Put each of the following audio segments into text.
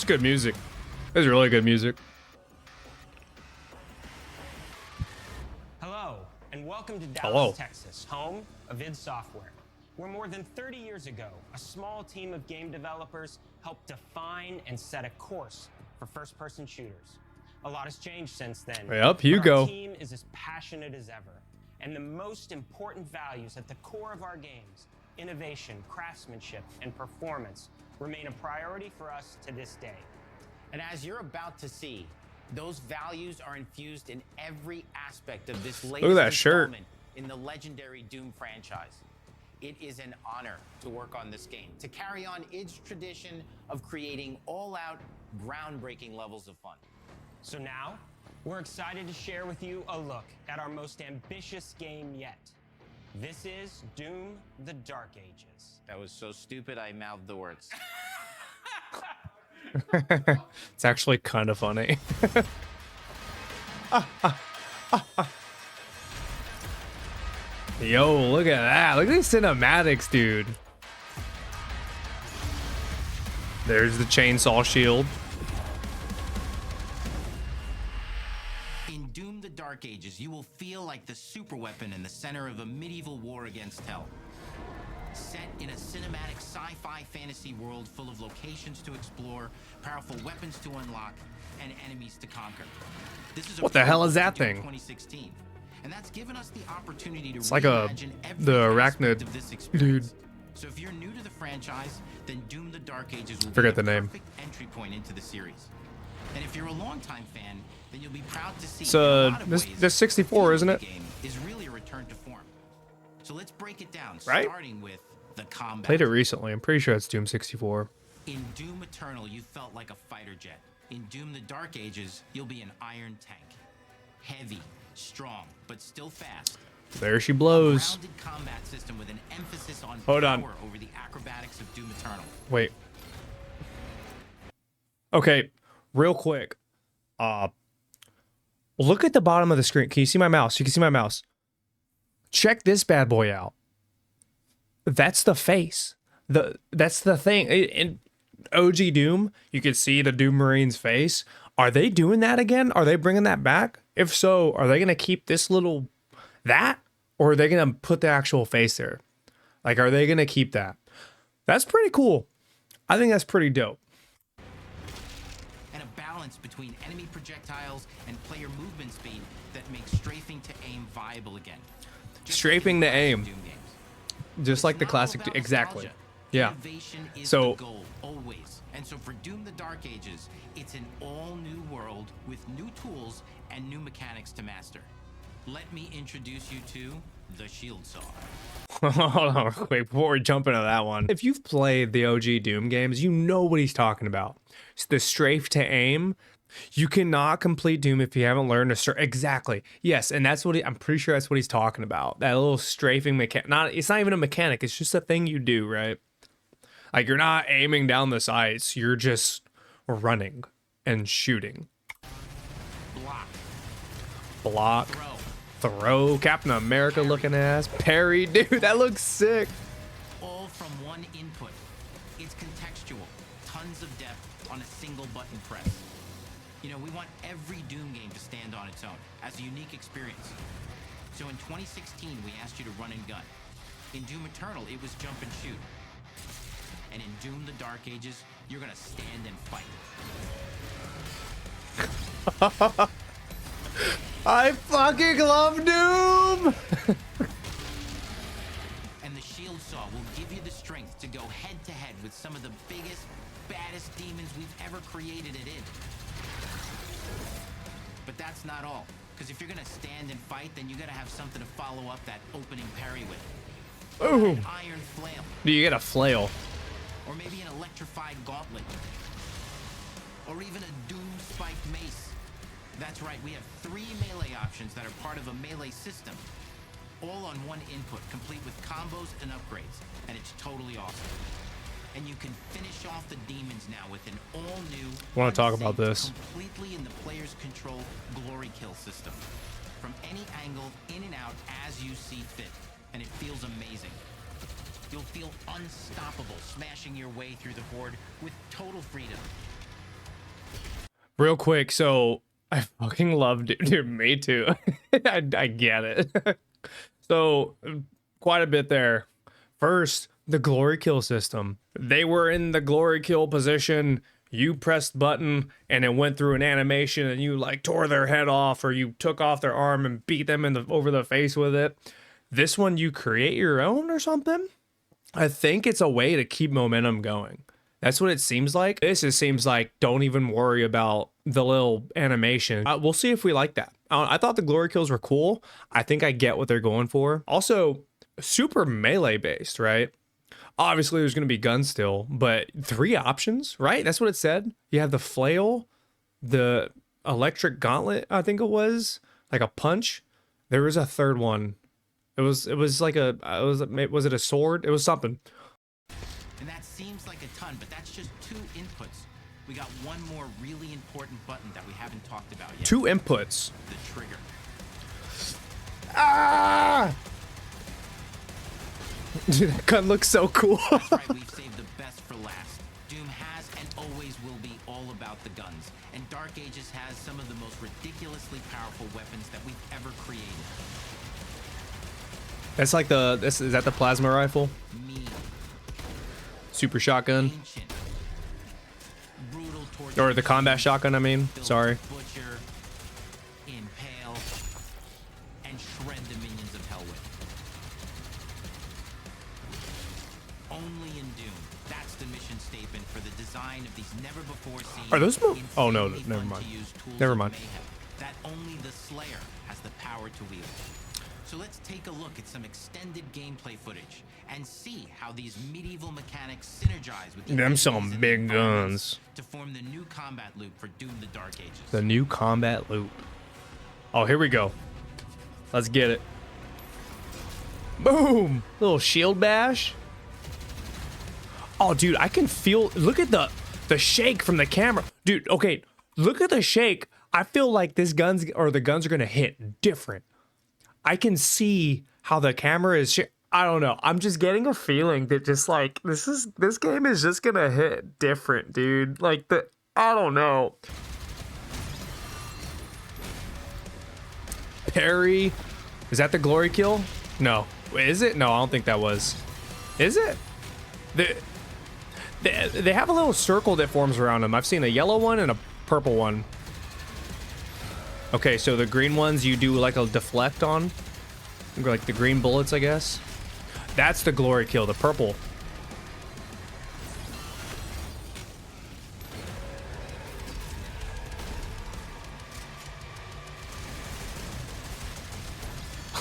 It's good music. It's really good music. Hello, and welcome to Dallas, Texas, home of id Software, where more than 30 years ago, a small team of game developers helped define and set a course for first-person shooters. A lot has changed since then. Yep, Hugo. Our team is as passionate as ever, and the most important values at the core of our games, innovation, craftsmanship, and performance, remain a priority for us to this day. And as you're about to see, those values are infused in every aspect of this latest installment in the legendary Doom franchise. It is an honor to work on this game, to carry on id's tradition of creating all-out, groundbreaking levels of fun. So now, we're excited to share with you a look at our most ambitious game yet. This is Doom: The Dark Ages. That was so stupid I mouthed the words. It's actually kind of funny. Yo, look at that. Look at these cinematics, dude. There's the chainsaw shield. In Doom: The Dark Ages, you will feel like the superweapon in the center of a medieval war against hell. Set in a cinematic sci-fi fantasy world full of locations to explore, powerful weapons to unlock, and enemies to conquer. This is What the hell is that thing? 2016, and that's given us the opportunity to It's like the arachnid of this experience. dude. So if you're new to the franchise, then Doom: The Dark Ages will Forget be the name. perfect entry point into the series. And if you're a longtime fan, then you'll be proud to see this 64, isn't it? Game is really a return to form. So let's break it down, Right? starting with the combat. Played it recently. I'm pretty sure it's Doom 64. In Doom Eternal, you felt like a fighter jet. In Doom: The Dark Ages, you'll be an iron tank. Heavy, strong, but still fast. There she blows. Grounded combat system with an emphasis on Hold power on. over the acrobatics of Doom Eternal. Wait. Okay, real quick. Look at the bottom of the screen. Can you see my mouse? You can see my mouse. Check this bad boy out. That's the face. That's the thing. In OG Doom, you could see the Doom Marine's face. Are they doing that again? Are they bringing that back? If so, are they going to keep this little that? Or are they going to put the actual face there? Like, are they going to keep that? That's pretty cool. I think that's pretty dope. And a balance between enemy projectiles and player movement speed that makes strafing to aim viable again. Just Strafing like to in aim. Doom games. Just like the It's not classic. all about Exactly. nostalgia. Yeah. Innovation is So- the goal, always. And so for Doom: The Dark Ages, it's an all-new world with new tools and new mechanics to master. Let me introduce you to the Shield Saw. Hold on real quick before we jump into that one. If you've played the OG Doom games, you know what he's talking about. It's the strafe to aim. You cannot complete Doom if you haven't learned to strafe. Exactly. Yes, and that's what I'm pretty sure that's what he's talking about. That little strafing mechanic. It's not even a mechanic. It's just a thing you do, right? Like, you're not aiming down the sights. You're just running and shooting. Block. Throw. Captain America looking ass. Parry. Dude, that looks sick. All from one input. It's contextual. Tons of depth on a single button press. You know, we want every Doom game to stand on its own as a unique experience. So in 2016, we asked you to run and gun. In Doom Eternal, it was jump and shoot. And in Doom: The Dark Ages, you're gonna stand and fight. I fucking love Doom! And the Shield Saw will give you the strength to go head to head with some of the biggest, baddest demons we've ever created at id. But that's not all. Because if you're gonna stand and fight, then you gotta have something to follow up that opening parry with. Ooh. An iron flail. Do you get a flail? Or maybe an electrified gauntlet. Or even a Doom spiked mace. That's right, we have 3 melee options that are part of a melee system. All on one input, complete with combos and upgrades. And it's totally awesome. And you can finish off the demons now with an all-new... Want to talk about this? Completely in the player's control glory kill system. From any angle, in and out, as you see fit. And it feels amazing. You'll feel unstoppable, smashing your way through the horde with total freedom. Real quick, so I fucking love dude, me too. I get it. So quite a bit there. First, the glory kill system. They were in the glory kill position. You pressed button and it went through an animation and you like tore their head off or you took off their arm and beat them over the face with it. This one you create your own or something? I think it's a way to keep momentum going. That's what it seems like. This just seems like don't even worry about the little animation. We'll see if we like that. I thought the glory kills were cool. I think I get what they're going for. Also, super melee based, right? Obviously, there's going to be guns still, but 3 options, right? That's what it said. You have the flail, the electric gauntlet, I think it was, like a punch. There was a third one. It was like was it a sword? It was something. And that seems like a ton, but that's just 2 inputs. We got one more really important button that we haven't talked about yet. 2 inputs. The trigger. Ah! Dude, that gun looks so cool. That's right, we've saved the best for last. Doom has and always will be all about the guns. And Dark Ages has some of the most ridiculously powerful weapons that we've ever created. That's like is that the plasma rifle? Mean, Super shotgun? ancient, brutal torture. Or the combat shotgun, I mean. Sorry. Butcher, impale, and shred the minions of hell with. Only in Doom. That's the mission statement for the design of these never before seen. Are those oh no, insanely never fun mind. to use tools Never of mind. mayhem that only the Slayer has the power to wield. So let's take a look at some extended gameplay footage and see how these medieval mechanics synergize with the Them enemies some and big environments guns. to form the new combat loop for Doom: The Dark Ages. The new combat loop. Oh, here we go. Let's get it. Boom! Little shield bash. Oh, dude, I can feel. Look at the shake from the camera, dude. Okay, look at the shake. I feel like the guns are gonna hit different. I can see how the camera is. I don't know. I'm just getting a feeling that just like this game is just gonna hit different, dude. Like I don't know. Parry, is that the glory kill? No, is it? No, I don't think that was. Is it? They have a little circle that forms around them. I've seen a yellow one and a purple one. Okay, so the green ones you do like a deflect on, like the green bullets, I guess. That's the glory kill, the purple.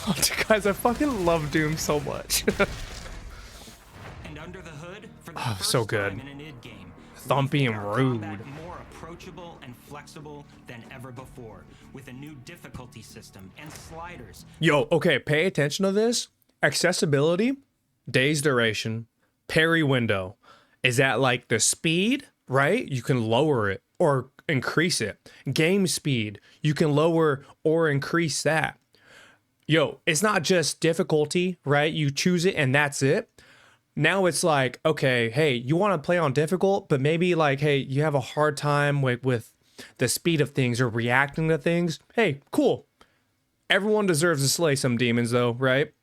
Oh, guys, I fucking love Doom so much. And under the hood, for the Oh, first so good. time in an id game, Thumpy and our rude. combat more approachable and flexible than ever before, with a new difficulty system and sliders. Yo, okay, pay attention to this. Accessibility, days duration, parry window. Is that like the speed, right? You can lower it or increase it. Game speed, you can lower or increase that. Yo, it's not just difficulty, right? You choose it and that's it. Now it's like, okay, hey, you want to play on difficult, but maybe like, hey, you have a hard time with the speed of things or reacting to things. Hey, cool. Everyone deserves to slay some demons though, right?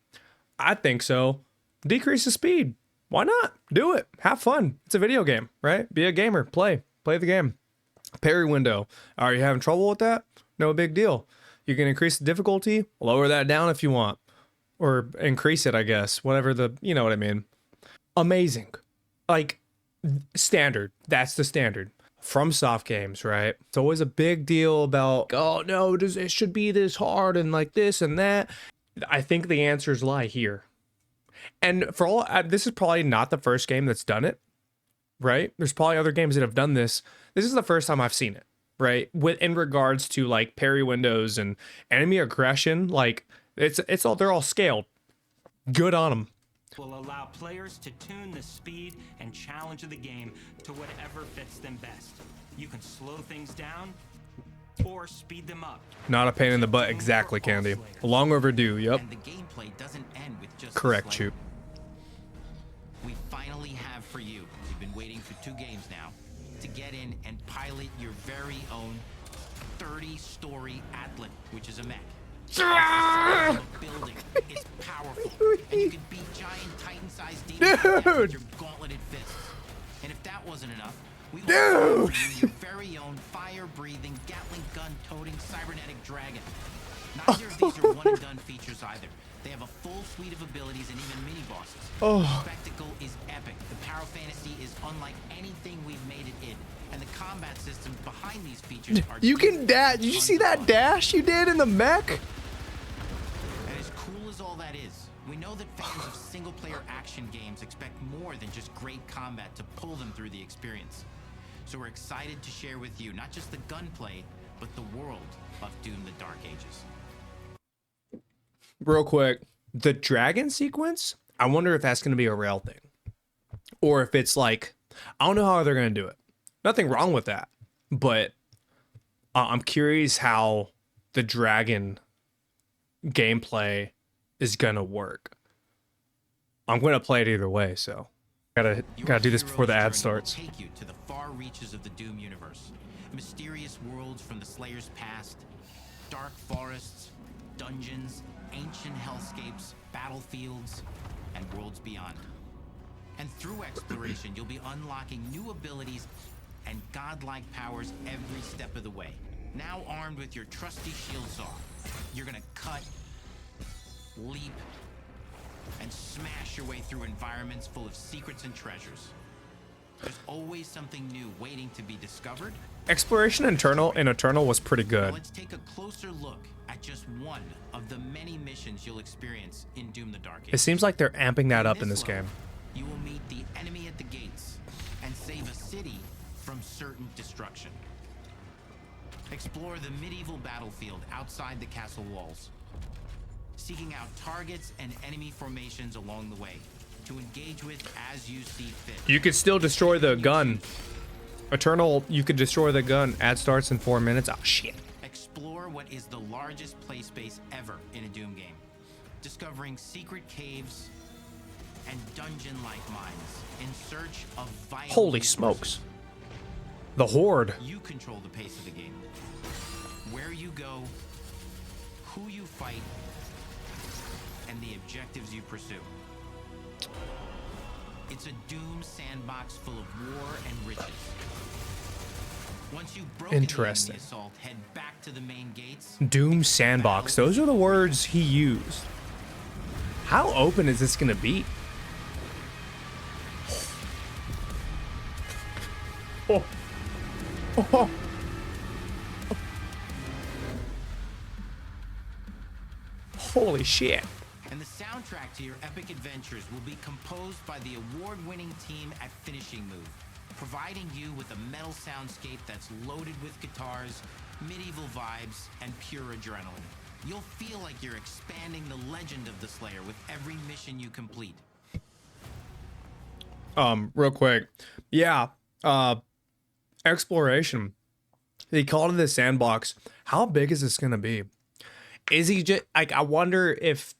I think so. Decrease the speed. Why not? Do it. Have fun. It's a video game, right? Be a gamer. Play the game. Parry window. Are you having trouble with that? No big deal. You can increase the difficulty, lower that down if you want, or increase it, I guess. Whatever you know what I mean. Amazing. Like, standard. That's the standard. From soft games, right? It's always a big deal about, oh no, it should be this hard and like this and that. I think the answers lie here. And for all, this is probably not the first game that's done it, right? There's probably other games that have done this. This is the first time I've seen it, right? In regards to like parry windows and enemy aggression, like it's all, they're all scaled. Good on them. Will allow players to tune the speed and challenge of the game to whatever fits them best. You can slow things down or speed them up. Not a pain in the butt, exactly, Candy. Long overdue, yep. And the gameplay doesn't end with just Correct, the Shoot. We finally have for you. You've been waiting for 2 games now. to get in and pilot your very own 30-story Atlan, which is a mech. It's the size of a building. It's powerful, and you can beat giant Titan-sized demons to death with your gauntleted fists. And if that wasn't enough, we also have your very own fire-breathing, Gatling gun-toting cybernetic dragon. Neither of these are one-and-done features either. They have a full suite of abilities and even mini-bosses. The spectacle is epic. The Power Fantasy is unlike anything we've made it in. And the combat systems behind these features are... You can dash. Did you see that dash you did in the mech? And as cool as all that is, we know that fans of single-player action games expect more than just great combat to pull them through the experience. So we're excited to share with you not just the gunplay, but the world of Doom: The Dark Ages. Real quick, the dragon sequence, I wonder if that's going to be a real thing. Or if it's like, I don't know how they're going to do it. Nothing wrong with that. But I'm curious how the dragon gameplay is going to work. I'm going to play it either way, so gotta do this before the ad starts. Take you to the far reaches of the Doom universe. Mysterious worlds from the Slayer's past, dark forests, dungeons, ancient hellscapes, battlefields, and worlds beyond. And through exploration, you'll be unlocking new abilities and godlike powers every step of the way. Now armed with your trusty shield saw, you're gonna cut, leap, and smash your way through environments full of secrets and treasures. There's always something new waiting to be discovered. Exploration in Eternal was pretty good. Let's take a closer look at just one of the many missions you'll experience in Doom: The Dark Ages. It seems like they're amping that up in this game. You will meet the enemy at the gates and save a city from certain destruction. Explore the medieval battlefield outside the castle walls, seeking out targets and enemy formations along the way to engage with as you see fit. You could still destroy the gun. Eternal, you could destroy the gun. Ad starts in 4 minutes. Oh, shit. Explore what is the largest play space ever in a Doom game, discovering secret caves and dungeon-like mines in search of vital Holy resources. smokes. The Horde. You control the pace of the game. Where you go, who you fight, and the objectives you pursue. It's a Doom sandbox full of war and riches. Once you've broken Interesting. the assault, head back to the main gates. Doom Sandbox. Those are the words he used. How open is this going to be? Oh. Oh. Holy shit. And the soundtrack to your epic adventures will be composed by the award-winning team at Finishing Move, providing you with a metal soundscape that's loaded with guitars, medieval vibes, and pure adrenaline. You'll feel like you're expanding the legend of the Slayer with every mission you complete. Real quick. Yeah. Exploration. He called it the sandbox. How big is this gonna be? Is he just like, I wonder if,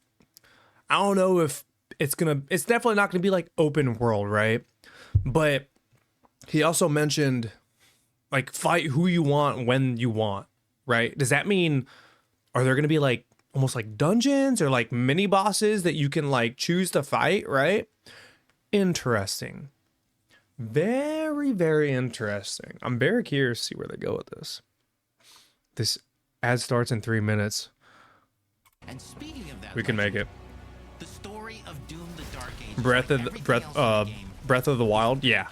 I don't know if it's definitely not gonna be like open world, right? But he also mentioned like fight who you want when you want, right? Does that mean, are there gonna be like almost like dungeons or like mini bosses that you can like choose to fight, right? Interesting. Very, very interesting. I'm very curious to see where they go with this. This ad starts in 3 minutes. And speaking of that, We can make it. the story of Doom: The Dark Ages, Breath like of the everything else in the game, Breath of the Wild. Yeah.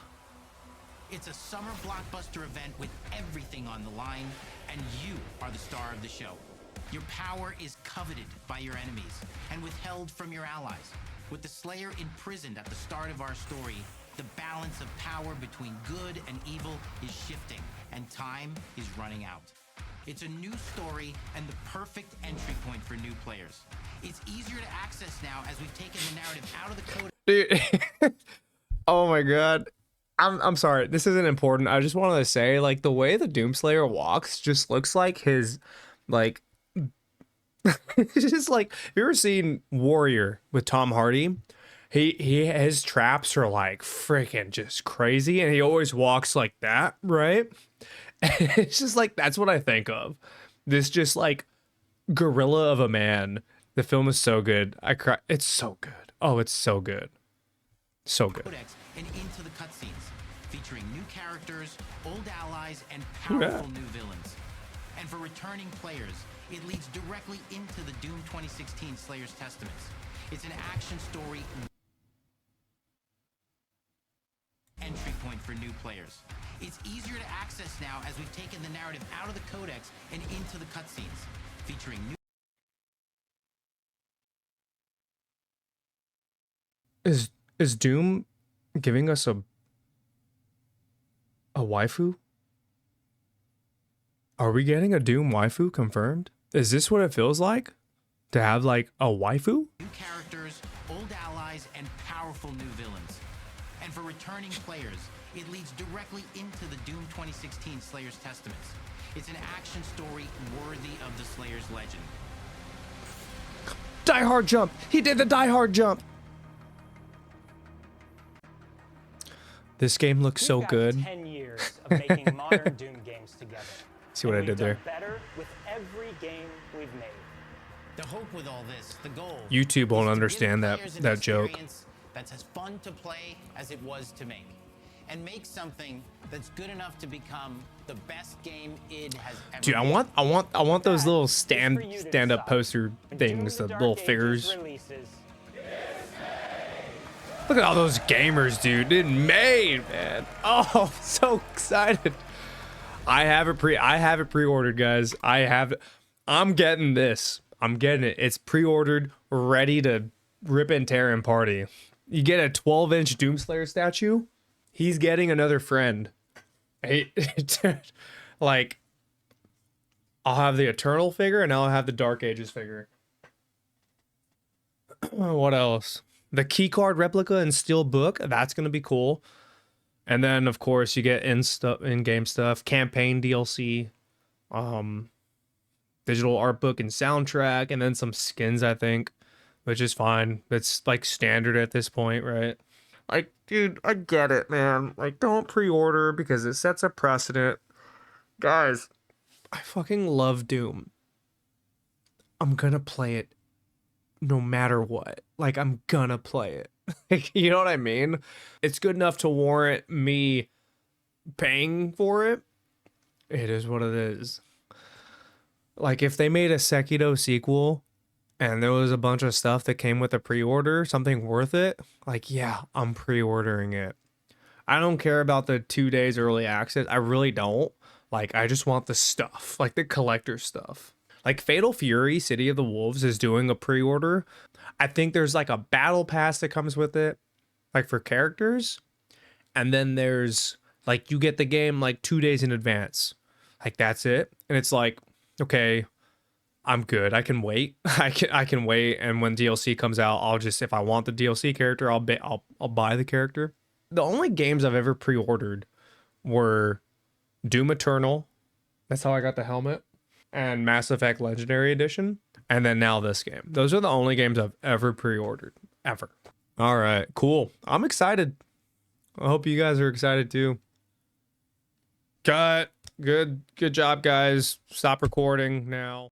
it's a summer blockbuster event with everything on the line, and you are the star of the show. Your power is coveted by your enemies and withheld from your allies. With the Slayer imprisoned at the start of our story, the balance of power between good and evil is shifting, and time is running out. It's a new story and the perfect entry point for new players. It's easier to access now as we've taken the narrative out of the code. Dude. Oh my god. I'm sorry. This isn't important. I just wanted to say, like, the way the Doomslayer walks just looks like his, like, it's just like, have you ever seen Warrior with Tom Hardy? His traps are like freaking just crazy, and he always walks like that, right? And it's just like that's what I think of. This just like gorilla of a man. The film is so good. I cry. It's so good. Oh, it's so good. So good. Codex and into the cutscenes, featuring new characters, old allies, and Who dat? powerful new villains. And for returning players, it leads directly into the Doom 2016 Slayer's Testaments. It's an action story entry point for new players. It's easier to access now as we've taken the narrative out of the Codex and into the cutscenes, featuring new Is Doom giving us a waifu? Are we getting a Doom waifu confirmed? Is this what it feels like to have like a waifu? new characters, old allies, and powerful new villains. And for returning players, it leads directly into the Doom 2016 Slayer's Testaments. It's an action story worthy of the Slayer's legend. Die Hard jump. He did the Die Hard jump. This game looks so We've got good. 10 years of making modern Doom games together. See what I And did we've there? done better with every game we've made. The hope with all this, the goal. YouTube won't is to understand give that players an that joke. experience that's as fun to play as it was to make, and make something that's good enough to become the best game id has ever Dude, I made. want those little That is for you to stand up decide. poster When things, Doom the Dark little Ages figures. releases, Look at all those gamers, dude. It made, man. Oh, I'm so excited. I have it pre-ordered, guys. I'm getting this. I'm getting it. It's pre-ordered, ready to rip and tear and party. You get a 12-inch Doomslayer statue. He's getting another friend. Like, I'll have the Eternal figure and I'll have the Dark Ages figure. What else? The keycard replica and steel book. That's gonna be cool. And then of course you get in-game stuff, campaign DLC, digital art book and soundtrack, and then some skins, I think, which is fine. It's like standard at this point, right? Like, dude, I get it, man. Like, don't pre-order because it sets a precedent. Guys, I fucking love Doom. I'm gonna play it no matter what. Like, I'm gonna play it. Like, you know what I mean? It's good enough to warrant me paying for it. It is what it is. Like, if they made a Sekiro sequel and there was a bunch of stuff that came with a pre-order, something worth it, like, yeah, I'm pre-ordering it. I don't care about the 2 days early access. I really don't. Like, I just want the stuff, like the collector stuff. Like, Fatal Fury City of the Wolves is doing a pre-order. I think there's like a battle pass that comes with it, like for characters. And then there's like, you get the game like 2 days in advance. Like, that's it. And it's like, okay, I'm good. I can wait. I can wait. And when DLC comes out, I'll just, if I want the DLC character, I'll buy the character. The only games I've ever pre-ordered were Doom Eternal. That's how I got the helmet. And Mass Effect Legendary Edition. And then now this game. Those are the only games I've ever pre-ordered. Ever. All right, cool. I'm excited. I hope you guys are excited too. Cut. Good job, guys. Stop recording now.